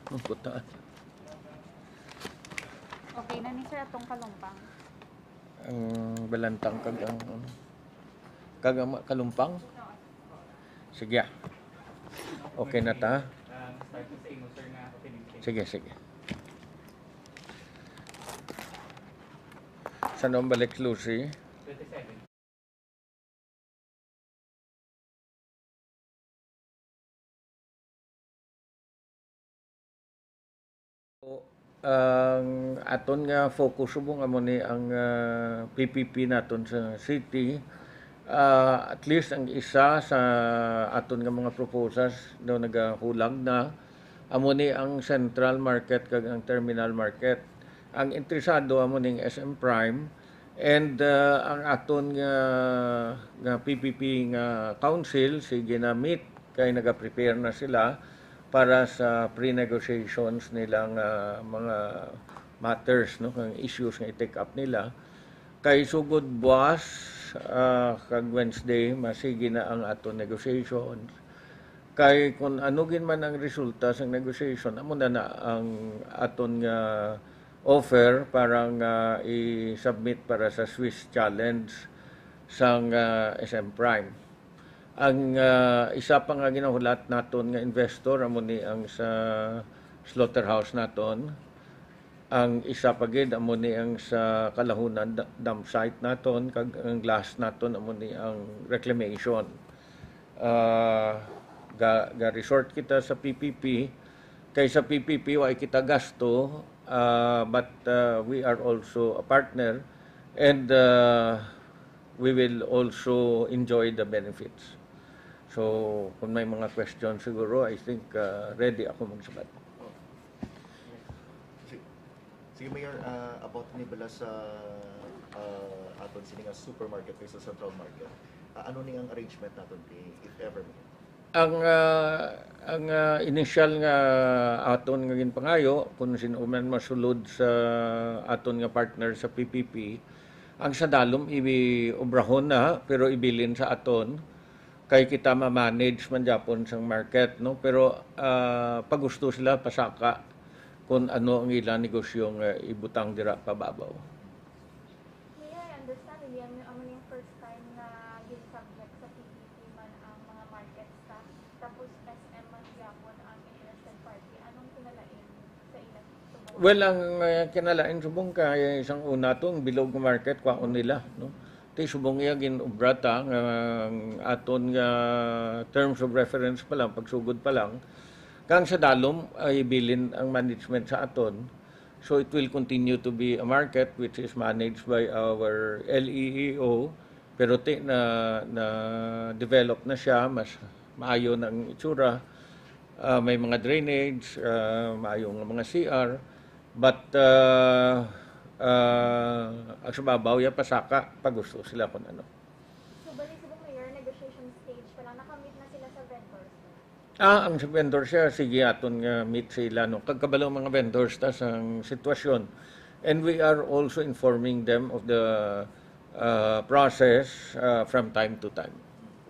Ang puta. Okay na ni sir atong kalumpang. Ang balantang kagang kalumpang. Sige. Okay na ta. Sige. Saan ang balik, Lucy? 27. Ang aton nga focus subong amo ni ang PPP naton sa city. At least ang isa sa aton nga mga proposals daw nagahulag na amo ni ang central market kag ang terminal market. Ang interesado amo ning SM Prime and ang aton nga PPP nga council sige na meet kay naga-prepare na sila para sa pre-negotiations nilang mga matters, no, kang issues nga i-take up nila. Kay sugod buwas kag Wednesday masigi na ang aton negotiations. Kay kung ano gin man ang resulta sa negotiation, amo na ang aton nga offer para nga i-submit para sa Swiss Challenge sang SM Prime. Ang isa pa nga ginahulat naton nga investor amo ni ang sa slaughterhouse naton. Ang isa pa gid amo ni ang sa Kalahunan dam site naton kag ang last naton amo ni ang reclamation. Ga resort kita sa PPP kay sa PPP wa kita gasto but we are also a partner and we will also enjoy the benefits. So, kung may mga questions siguro, I think ready ako magsabat. Sige, Mayor, about ni bala sa aton sini nga supermarket kaysa central market. Ano ni ang arrangement naton if ever? Ang initial nga aton nga ginpangayo kung sino man masulod sa aton nga partner sa PPP, ang sa dalom obrahon na pero ibilin sa aton kay kita ma-manage man japon sang market, no, pero pagusto sila pasaka kung ano ang ilang negosyong ibutang dira pababaw. May I understand hindi ang yung first time na yung subject sa PPP man ang mga market staff tapos SM man yapon ang interested party, anong kinalain sa ilang subong? Well, ang kinalain subong kay isang una tong bilog market kwaon nila, no. Ti subong iya ginubrata nga aton nga terms of reference pa lang pagsugod pa lang kang sa dalom ay bilin ang management sa aton. So it will continue to be a market which is managed by our LEEO pero na develop na siya, mas maayo ng itsura. May mga drainage, maayong mga CR, but ang sababaw ya pasaka pag gusto sila kung ano. So bali sa Mayor, negotiation stage pa lang, nakamit na sila sa vendors? Ang sa vendor siya, sige aton nga meet sila no. Kagkabalo mga vendors ta ang sitwasyon. And we are also informing them of the process from time to time.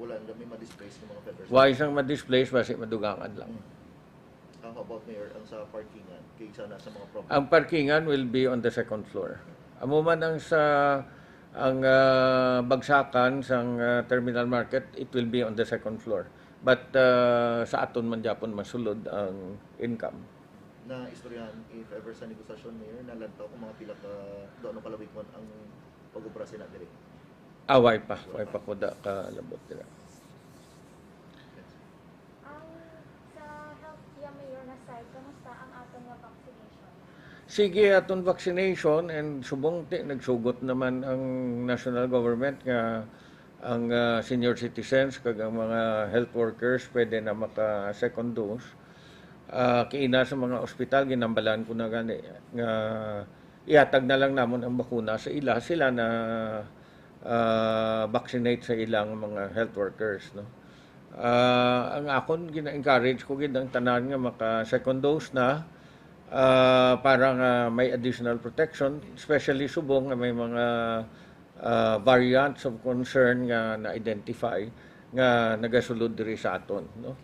Wala na may ma-displace ng mga vendors. Why isang ma-displace basi madugangan lang. How about, Mayor, ang sa parkingan kaysa nasa mga property? Ang parkingan will be on the second floor. Amo man ang bagsakan sang terminal market, it will be on the second floor. But sa aton man japon masulod ang income. Na istoryahan, if ever sa negosasyon, Mayor, nalantaw kung mga pila ka doon palawig mo ang pag-ubra sila diri. Way pa ko da kalabot dira. Sa health Mayor na side, kamusta ang aton nga vaccination? Sige aton vaccination and subong nagsugot naman ang national government nga ang senior citizens kag ang mga health workers pwede na maka second dose. Kiina sa mga ospital ginambalan ko na gani nga ihatag na lang namon ang bakuna sa sila na vaccinate sa ilang mga health workers, no. Ang akon gina-encourage ko gid ang tanan nga maka second dose na para nga may additional protection, especially subong nga may mga variants of concern nga na-identify nga nagasulod diri sa aton, no.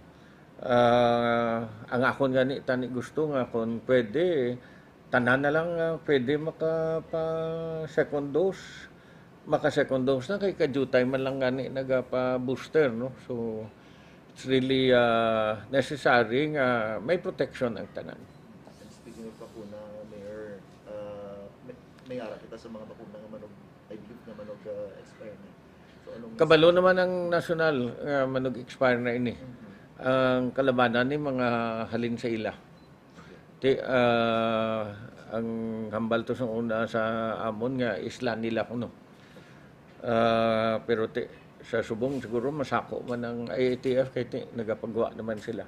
Ang akon gani tani gusto nga kung pwede tanan na lang pwede makapa second dose. Maka second dose na kay kadutay man lang gani nagapa booster no. So it's really necessary nga may protection ang tanan. And speaking of bakuna, Mayor, may ara kita sa mga bakuna nga manog, I believe nga manog expire na. So anong Kabalo naman ang national manog expire na ini. Ang kalabanan ni mga halin sa ila. Ang hambal to sa una sa amon nga isla nila kuno. Pero sa subong siguro masako man ang IATF kay nagapagawa naman sila.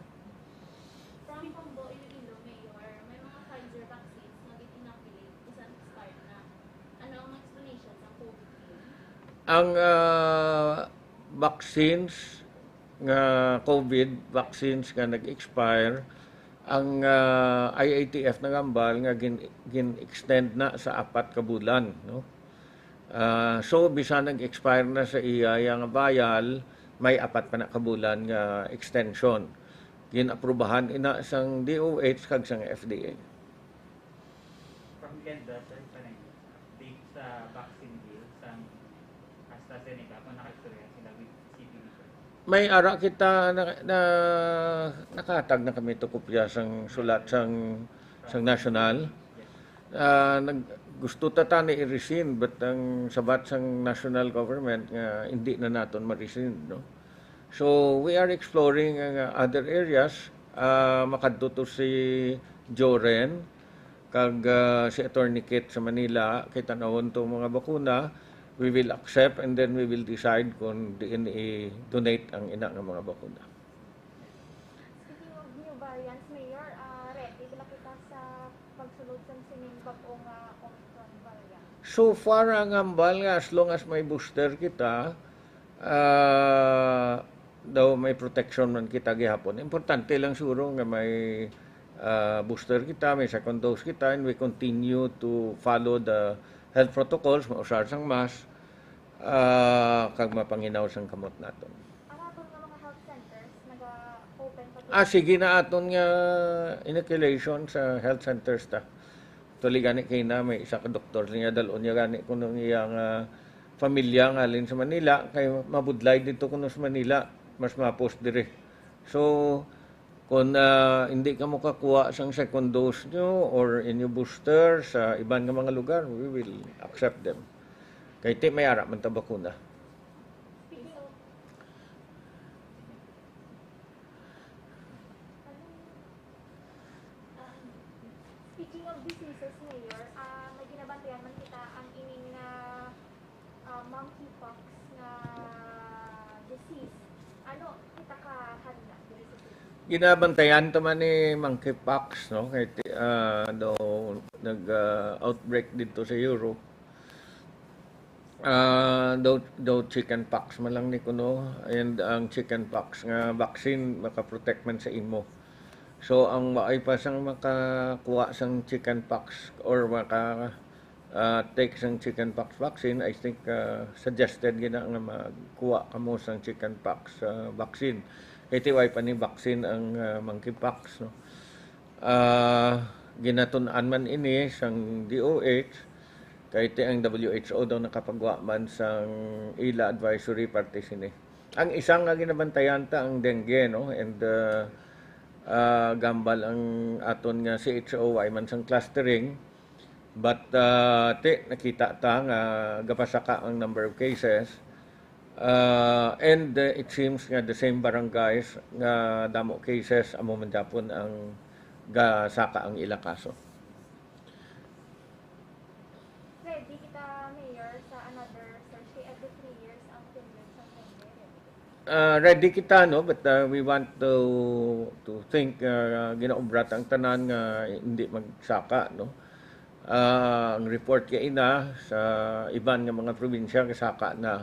From Pombo, Iloilo, Mayor, may mga Pfizer vaccines na inoculate isang expired na. Ano ang explanation sa COVID? Ang vaccines nga COVID vaccines nga nag-expire, ang IATF nagambal nga gin-extend na sa 4 ka bulan, no? So bisan nag-expire na sa iya nga bayal, may 4 pa na ka bulan nga extension. Ginaprubahan ina sang DOH kag sang FDA. From Canada, sir, update sa vaccine bill sa AstraZeneca kung naka-istorya sila with CPD. May ara kita na nakatag na kami to kopya sang sulat sang national. Gusto ta tani i-rescind but ang sabat sang national government nga hindi na naton ma-rescind, no. So we are exploring other areas. Makadto to si Joren kag si Attorney Kit sa Manila kay tanawon to mga bakuna. We will accept and then we will decide kung diin i-donate ang ina ng mga bakuna. Speaking of new variants, Mayor, ready ba kita sa pagsulod sa sining bagong Omicron variant? So far ang hambal nga as long as may booster kita, daw may protection man kita gihapon. Importante lang siguro nga may booster kita, may second dose kita, and we continue to follow the health protocols, mausar sang mask, kag mapanginaw sang kamot naton. Araton nga mga health centers, nag-open pa Sige na aton nga inoculation sa health centers ta. Tuli gani kay na may isa ka doktor niya dalon niya gani kuno iyang pamilya nga alin sa Manila kay mabudlay dito kuno sa Manila mas mapos dire. So kung hindi ka mo kakuha sang second dose nyo or inyo booster sa iban nga mga lugar, we will accept them. Kay may ara man ta bakuna. Speaking of diseases, Mayor, may ginabantayan man kita ang ining monkeypox na disease. Ano kita kahanda diri sa city? Ginabantayan taman ni monkeypox, no? Kay daw nag-outbreak dito sa Europe. Daw chickenpox man lang ni kuno, and ang chickenpox nga vaccine makaprotect man sa imo. So ang maay pa sang makakuha sang chickenpox or take sang chickenpox vaccine, I think suggested gina nga magkuha kamo sang chickenpox vaccine. Kay tiway pa ni vaccine ang monkeypox, no. Ginatun-an man ini sang DOH kay ang WHO daw nakapagwa man sang ila advisory party sini. Ang isang nga ginabantayan ta ang dengue, no, and gambal ang aton nga CHO ay man sang clustering, but nakita ta nga gapasaka ang number of cases, and it seems nga the same barangays nga damo cases amo man japon ang gasaka ang ila kaso. Ready kita, Mayor, sa another search kay every 3 years ang tenure sa dengue. Ready kita, no, but we want to think ginaobrat ang tanan nga hindi magsaka, no. Ang report kay ina sa iban nga mga probinsya kasaka na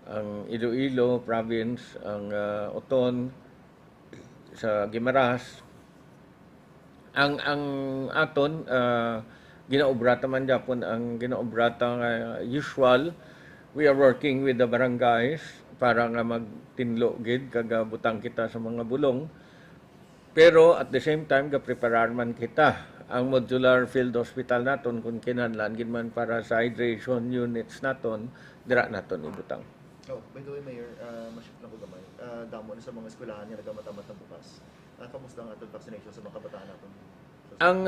ang Iloilo province, ang Oton sa Guimaras. Ang aton ginaobrata man japon ang ginaobrata usual. We are working with the barangays para nga magtinlo gid kag butang kita sa mga bulong Pero at the same time, ga-preparar man kita ang modular field hospital naton kung kinahanglan gid man para sa hydration units naton, dira naton ibutang. Oh, by the way, Mayor, ma-shift lang ko gamay. Damo na sa mga eskwelahan nga nagamatamad ng bukas. Kamusta ang atong vaccination sa mga kabataan natin? Ang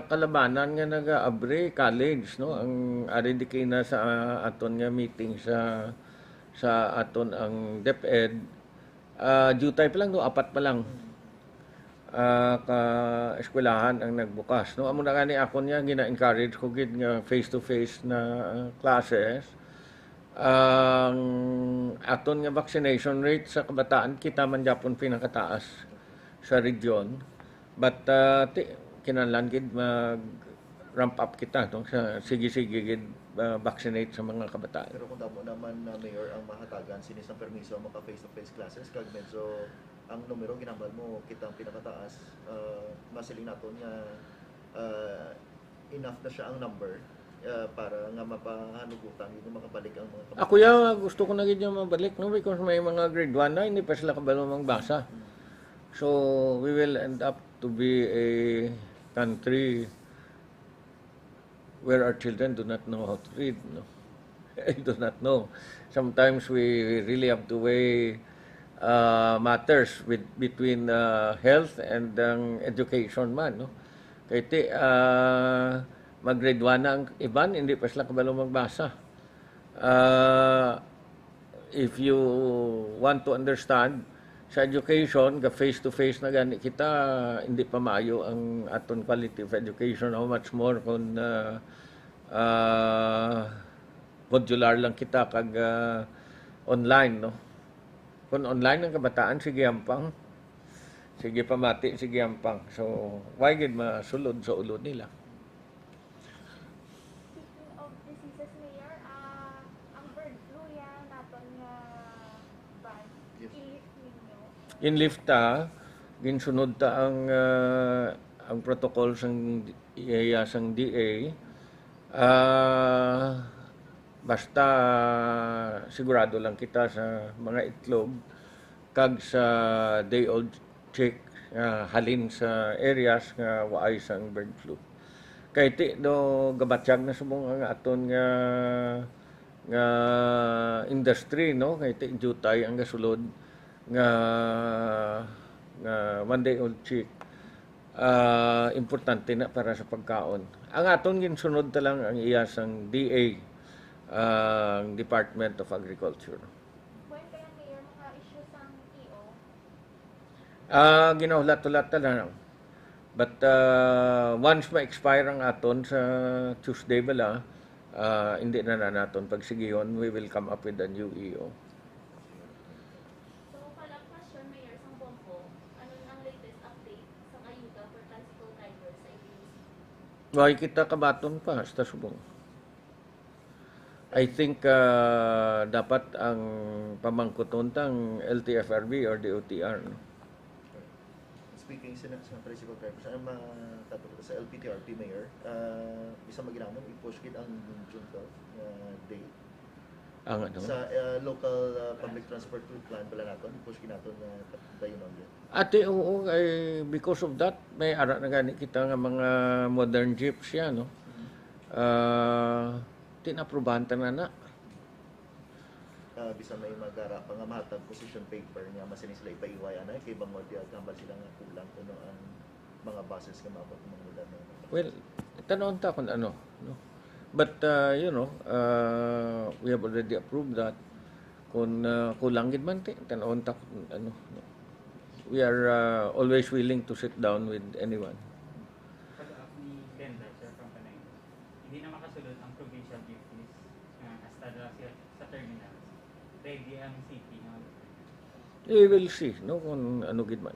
kalabanan nga naga-abre college, no, ang ari di kay na sa aton nga meeting sa aton ang DepEd, due time pa lang, no, 4 pa lang ka eskwelahan ang nagbukas, no. Amo na gani ako niya gina-encourage ko gid nga face to face na classes. Ang aton nga vaccination rate sa kabataan kita man gyapon pinakataas sa region, but kinahanglan gid mag ramp up kita, no, sa sige-sige gid vaccinate sa mga kabataan. Pero kung damo naman na Mayor ang mahatagan sinis ng permiso maka face-to-face classes kag medyo ang numero ginambal mo kitang pinakataas, masiling naton nga enough na siya ang number para nga mapahanugutan hindi makabalik ang mga kabataan. Ako ya gusto ko na gid yung mabalik, no, because may mga grade 1 na hindi pa sila kabalo magbasa. So we will end up to be a country where our children do not know how to read, no. I do not know. Sometimes we really have to weigh matters between health and education man, no. Kaya mag-grade 1 na ang iban, hindi pa sila kabalo magbasa. If you want to understand, sa education, ga face-to-face na gani kita, hindi pa maayo ang aton quality of education. How much more kung modular lang kita kag online, no. Kung online ang kabataan, sige ampang. Sige pamati, sige ampang. So, why gid masulod sa ulo nila? Speaking of diseases, Mayor, ang bird flu yan naton nga ban, Yes. i-lift ninyo. In lifta, ginsunod ta ang protocol sang sang DA. Basta sigurado lang kita sa mga itlog kag sa day old chick halin sa areas nga waay sang bird flu. Kay ti do gabatsyag na subong ang aton nga industry, no, kay ti jutay ang gasulod nga one day old chick. Importante na para sa pagkaon. Ang aton ginsunod ta lang ang iyasang DA, ang Department of Agriculture. When kaya, Mayor, mga issues ang EO? Ginahulat-ulat ta lang. But once ma-expire ang aton sa Tuesday bala, hindi na naton pagsigiyon, we will come up with a new EO. So, follow-up question, Mayor, sa Bombo, ano ang latest update sa ayuda for tricycle drivers sa ABS? Why kita kabaton pa sa subong. I think dapat ang pamangkuton tang LTFRB or DOTR, no? Speaking sa tricycle drivers, ano matapos sa LPTRP, Mayor, isa maginamon, i-push kit ang June 12 date. Ang ano? Sa local public transport plan pala natin, i-push kit natin dayon ulit. Ate, oo, because of that, may ara na gani kita nga mga modern jeeps yan, no? Tinaprubahan ta na. Bisa may magara pa nga mahatag position paper nga masinis sila ipaiway anay kay bangod ya gambal sila nga kulang kuno ang mga buses nga maabot ng mga lugar. Well, tanong ta kung ano, no? But we have already approved that. Kung kulang gid man ti, tanong ta kung ano, no? We are always willing to sit down with anyone. Pag-up ni Glenda, sir, from Panay, hindi na makasulod ang provincial duties hasta sa terminals. Ready ang city na We will see, no, kung ano gid man.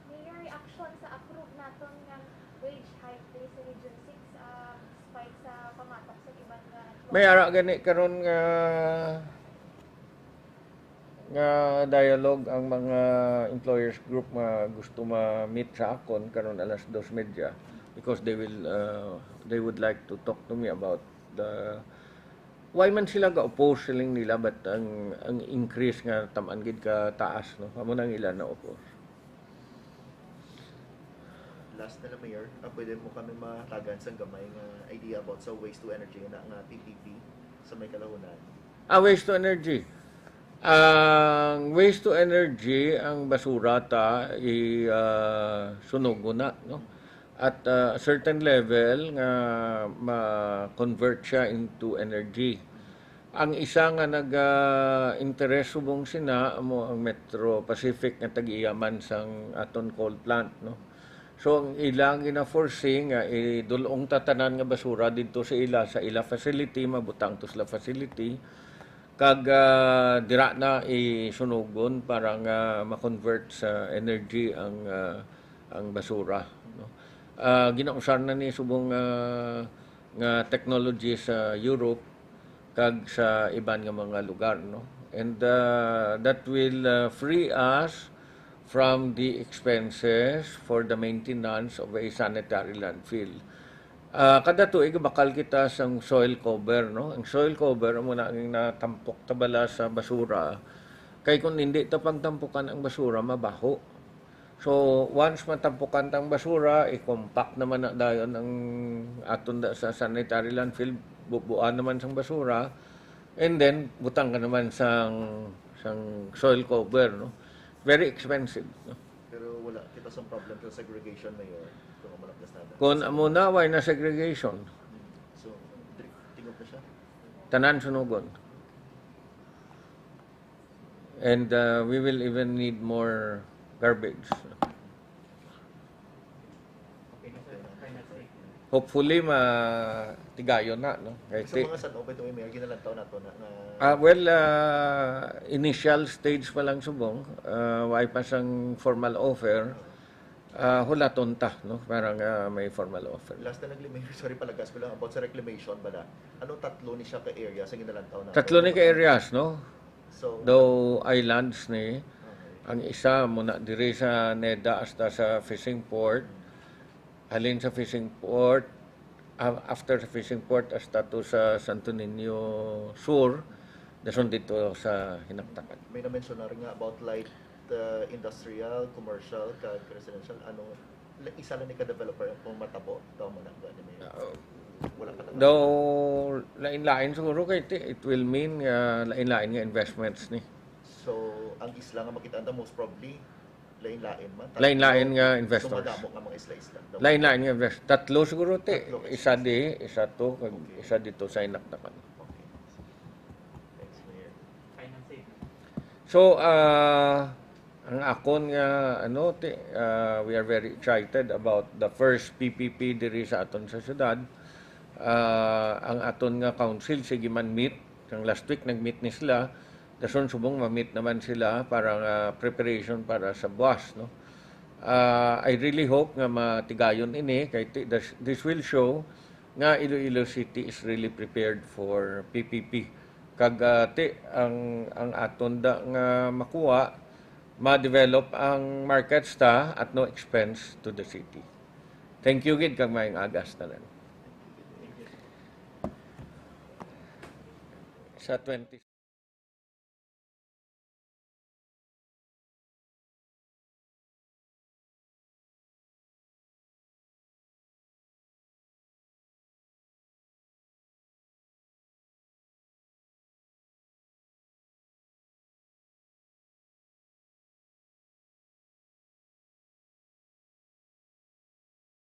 Mayor, reaction sa approve naton nga wage hike sa Region 6 despite sa pamatok sa ibang nga May ara gani karon nga dialogue ang mga employers group nga gusto ma-meet sa akon karon alas 2:30 because they would like to talk to me about the why man sila ga-oppose siling nila but ang increase nga tamaan gid ka taas no amo nang ilan na oppose. Last na lang, Mayor, pwede mo kami matagan sa gamay nga idea about sa waste to energy na nga PPP sa may kalahunan. Waste to energy. Ang waste to energy, ang basura ta sunog na no. At a certain level nga ma-convert siya into energy. Ang isa nga nag-interest subong sina amo ang Metro Pacific nga tag-iyaman sang aton coal plant no. So ang ilang gina-foresee nga idulong tatanan nga basura dito sa ila facility mabutang to sila facility kag dira na isunugon para nga ma-convert sa energy ang basura no. Ginausar na ni subong nga technology sa Europe kag sa iban nga mga lugar no. And that will free us from the expenses for the maintenance of a sanitary landfill. Kada tuig bakal kita sang soil cover no. Ang soil cover amo na ang natampok tabala sa basura. Kay kung hindi ta pagtampukan ang basura mabaho. So once matampukan tang basura, i-compact naman na dayon ang aton sa sanitary landfill, bubuan naman sang basura. And then butang ka naman sang soil cover no. Very expensive no. Pero wala kita sa problem sa segregation, Mayor, kung malapdas na. Kung amo na way na segregation, So, tingog na siya. tanan sunugon. And we will even need more garbage. Okay na sir, final statement. Hopefully matigayon na no. Kay Sa mga san open to Mayor, ginalantaw na to na initial stage pa lang subong, way pa sang formal offer. Hulaton ta no, parang may formal offer. last na lang, Mayor, sorry palagas ko lang about sa reclamation bala. Anong tatlo ni siya ka area sa ginalantaw na? Tatlo ni ka areas no. So, Though islands ni okay. ang isa muna diri sa Neda hasta sa fishing port. Halin sa fishing port, after sa fishing port hasta to sa Santo Niño Sur, dason dito sa Hinaktakan. May na-mention na rin nga about light industrial, commercial, kag residential. Ano, isa lang ni ka-developer kung matabo, daw mo na ba ni Mayor? Wala ka lang. Though lain-lain siguro kay it will mean lain-lain nga investments ni. So, ang isla nga makita most probably, lain-lain man. Lain-lain nga investors. Sumadamo nga mga isla-isla. Lain-lain nga invest. Tatlo siguro Tatlo. isa isa to kag Okay. isa dito sa Hinaktakan. Okay. Thanks, Mayor. Final statement. So, ang akon nga we are very excited about the first PPP diri sa aton sa syudad. Ang aton nga council sige man meet, ang last week nag-meet ni sila. Dason subong ma-meet naman sila para nga preparation para sa buwas no. I really hope nga matigayon ini kay this will show nga Iloilo City is really prepared for PPP. Kag ang aton da nga makuha ma-develop ang markets ta at no expense to the city. Thank you gid kag maayong agas tanan. Sa 20